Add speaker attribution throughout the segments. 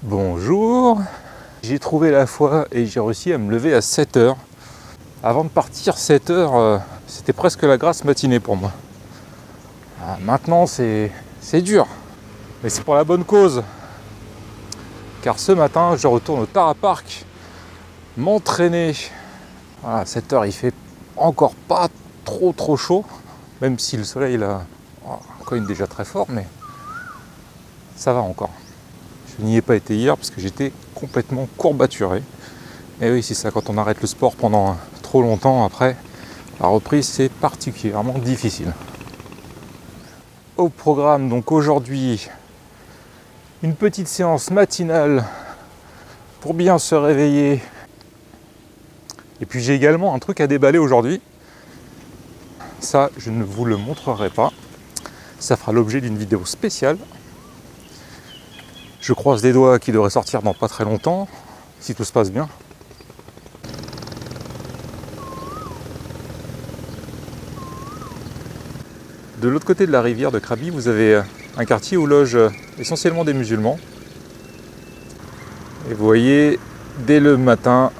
Speaker 1: Bonjour, j'ai trouvé la foi et j'ai réussi à me lever à 7 h. Avant de partir, 7 h, c'était presque la grasse matinée pour moi. Maintenant, c'est dur, mais c'est pour la bonne cause. Car ce matin, je retourne au Tara Park m'entraîner. À 7 h, il fait encore pas trop chaud, même si le soleil là, cogne déjà très fort, mais ça va encore. Je n'y ai pas été hier parce que j'étais complètement courbaturé. Et oui, c'est ça, quand on arrête le sport pendant trop longtemps, après, la reprise, c'est particulièrement difficile. Au programme, donc aujourd'hui, une petite séance matinale pour bien se réveiller. Et puis j'ai également un truc à déballer aujourd'hui. Ça, je ne vous le montrerai pas. Ça fera l'objet d'une vidéo spéciale. Je croise les doigts qui devrait sortir dans pas très longtemps, si tout se passe bien. De l'autre côté de la rivière de Krabi, vous avez un quartier où logent essentiellement des musulmans. Et vous voyez, dès le matin,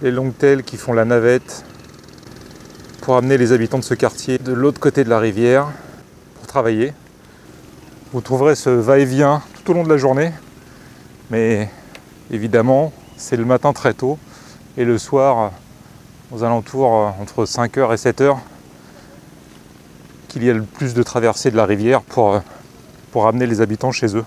Speaker 1: les longtails qui font la navette pour amener les habitants de ce quartier de l'autre côté de la rivière pour travailler. Vous trouverez ce va-et-vient tout au long de la journée, mais évidemment, c'est le matin très tôt et le soir, aux alentours entre 5 h et 7 h, qu'il y a le plus de traversées de la rivière pour amener les habitants chez eux.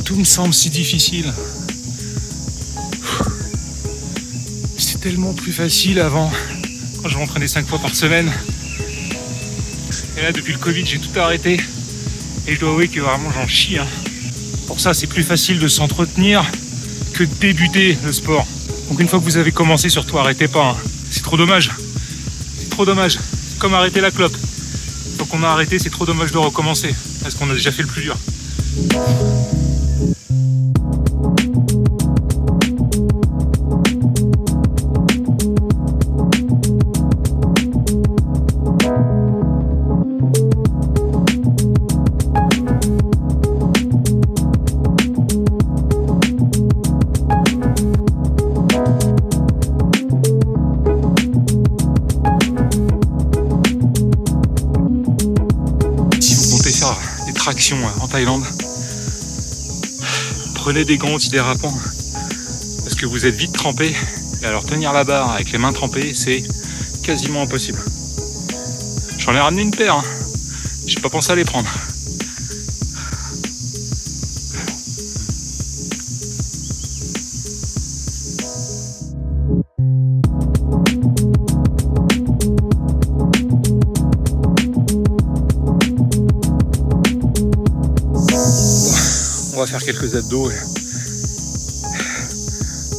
Speaker 2: Tout me semble si difficile. C'était tellement plus facile avant, quand je m'entraînais 5 fois par semaine. Et là, depuis le Covid, j'ai tout arrêté. Et je dois avouer que vraiment j'en chie. Pour ça, c'est plus facile de s'entretenir que de débuter le sport. Donc une fois que vous avez commencé, surtout arrêtez pas. C'est trop dommage. C'est trop dommage. C'est comme arrêter la clope. Tant qu'on a arrêté, c'est trop dommage de recommencer. Parce qu'on a déjà fait le plus dur. Des tractions en Thaïlande, prenez des gants antidérapants parce que vous êtes vite trempé, et alors tenir la barre avec les mains trempées, c'est quasiment impossible. J'en ai ramené une paire, j'ai pas pensé à les prendre. On va faire quelques abdos et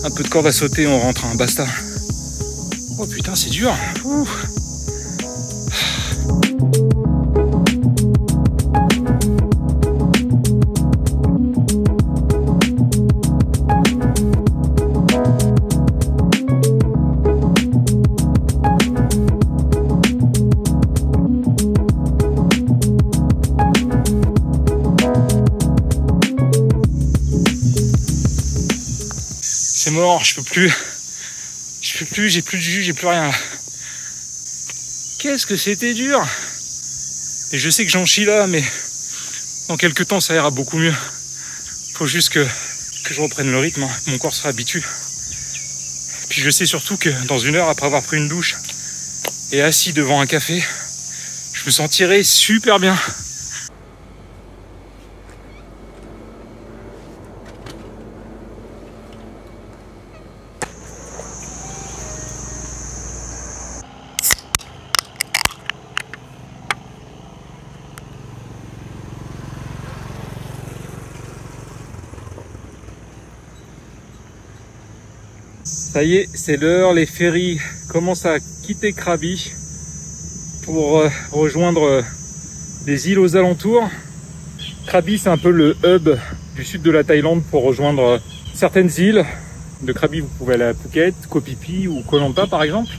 Speaker 2: un peu de corde à sauter, on rentre, basta. Oh putain, c'est dur. Ouh. C'est mort, je peux plus, j'ai plus de jus, j'ai plus rien. Qu'est-ce que c'était dur. Et je sais que j'en chie là, mais dans quelques temps ça ira beaucoup mieux. Faut juste que je reprenne le rythme, mon corps se réhabitue. Puis je sais surtout que dans 1 heure, après avoir pris une douche et assis devant un café, je me sentirai super bien. Ça y est, c'est l'heure, les ferries commencent à quitter Krabi pour rejoindre les îles aux alentours. Krabi, c'est un peu le hub du sud de la Thaïlande pour rejoindre certaines îles. De Krabi, vous pouvez aller à Phuket, Koh Phi Phi ou Koh Lanta par exemple.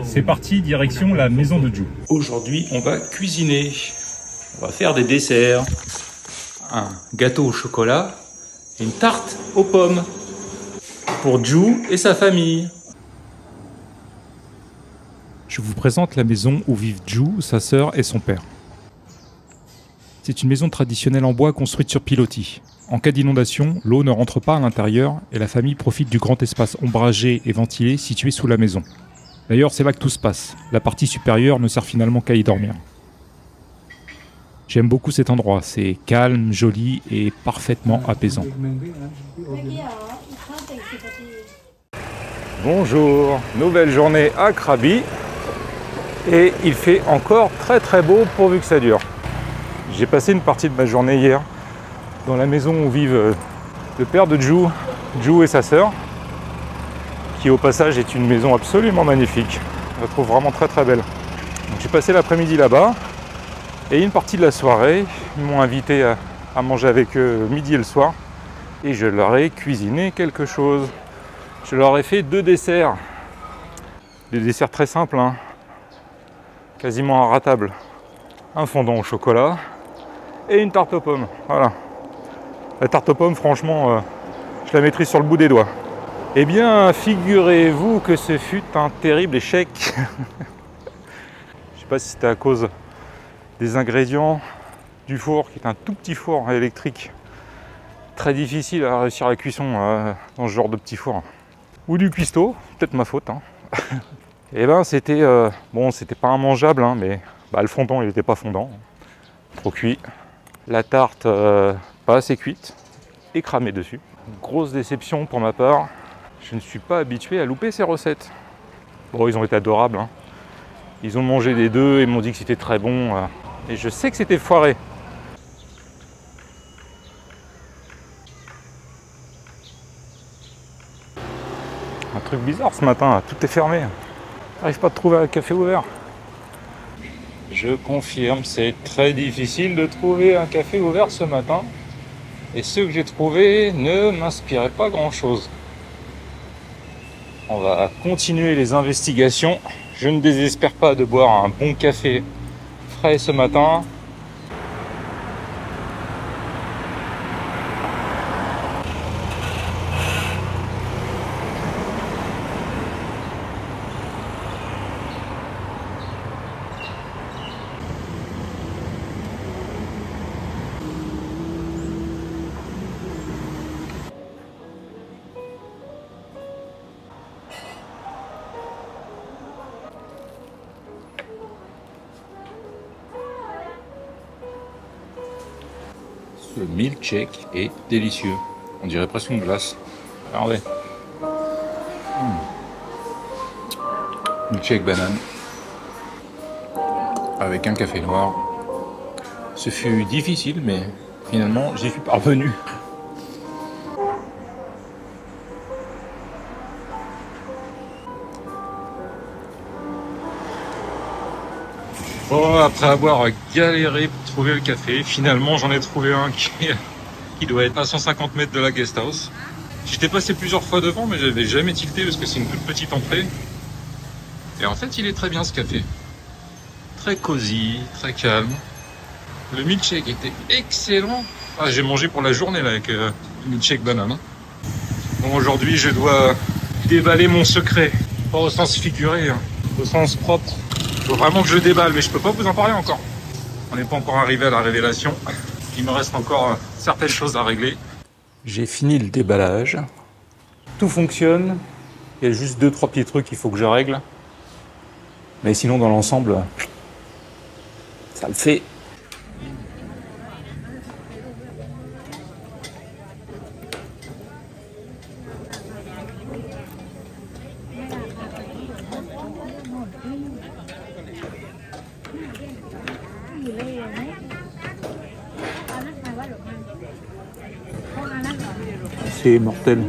Speaker 2: C'est parti, direction la maison de Ju. Aujourd'hui, on va cuisiner. On va faire des desserts. Un gâteau au chocolat et une tarte aux pommes pour Ju et sa famille. Je vous présente la maison où vivent Ju, sa sœur et son père. C'est une maison traditionnelle en bois construite sur pilotis. En cas d'inondation, l'eau ne rentre pas à l'intérieur et la famille profite du grand espace ombragé et ventilé situé sous la maison. D'ailleurs, c'est là que tout se passe. La partie supérieure ne sert finalement qu'à y dormir. J'aime beaucoup cet endroit, c'est calme, joli et parfaitement apaisant.
Speaker 1: Bonjour, nouvelle journée à Krabi et il fait encore très très beau pourvu que ça dure. J'ai passé une partie de ma journée hier dans la maison où vivent le père de Ju et sa sœur, qui au passage est une maison absolument magnifique. Je la trouve vraiment très très belle. J'ai passé l'après-midi là-bas et une partie de la soirée, ils m'ont invité à manger avec eux midi et le soir et je leur ai cuisiné quelque chose. Je leur ai fait 2 desserts. Des desserts très simples, hein, quasiment inratables. Un fondant au chocolat et une tarte aux pommes. Voilà. La tarte aux pommes, franchement, je la maîtrise sur le bout des doigts. Eh bien, figurez-vous que ce fut un terrible échec. Je sais pas si c'était à cause des ingrédients du four, qui est un tout petit four électrique. Très difficile à réussir la cuisson dans ce genre de petit four. Ou du cuistot, peut-être ma faute. Hein. Et ben c'était, bon, c'était pas immangeable, hein, mais le fondant il n'était pas fondant. Trop cuit. La tarte pas assez cuite et cramée dessus. Grosse déception pour ma part. Je ne suis pas habitué à louper ces recettes. Bon, ils ont été adorables. Hein. Ils ont mangé des 2 et m'ont dit que c'était très bon. Et je sais que c'était foiré. Un truc bizarre ce matin, tout est fermé. J'arrive pas à trouver un café ouvert. Je confirme, c'est très difficile de trouver un café ouvert ce matin. Et ceux que j'ai trouvés ne m'inspiraient pas grand-chose. On va continuer les investigations. Je ne désespère pas de boire un bon café frais ce matin. Ce milkshake est délicieux. On dirait presque une glace. Regardez. Milkshake banane. Avec un café noir. Ce fut difficile, mais finalement, j'y suis parvenu. Bon, après avoir galéré pour trouver le café, finalement j'en ai trouvé un qui doit être à 150 mètres de la guest house. J'étais passé plusieurs fois devant, mais je n'avais jamais tilté parce que c'est une toute petite entrée. Et en fait, il est très bien ce café. Très cosy, très calme. Le milkshake était excellent. Ah, j'ai mangé pour la journée là, avec le milkshake banane. Bon, aujourd'hui, je dois déballer mon secret. Pas au sens figuré, hein, au sens propre. Il faut vraiment que je déballe, mais je peux pas vous en parler encore. On n'est pas encore arrivé à la révélation. Il me reste encore certaines choses à régler. J'ai fini le déballage. Tout fonctionne. Il y a juste 2-3 petits trucs qu'il faut que je règle. Mais sinon, dans l'ensemble, ça le fait. c'est mortel.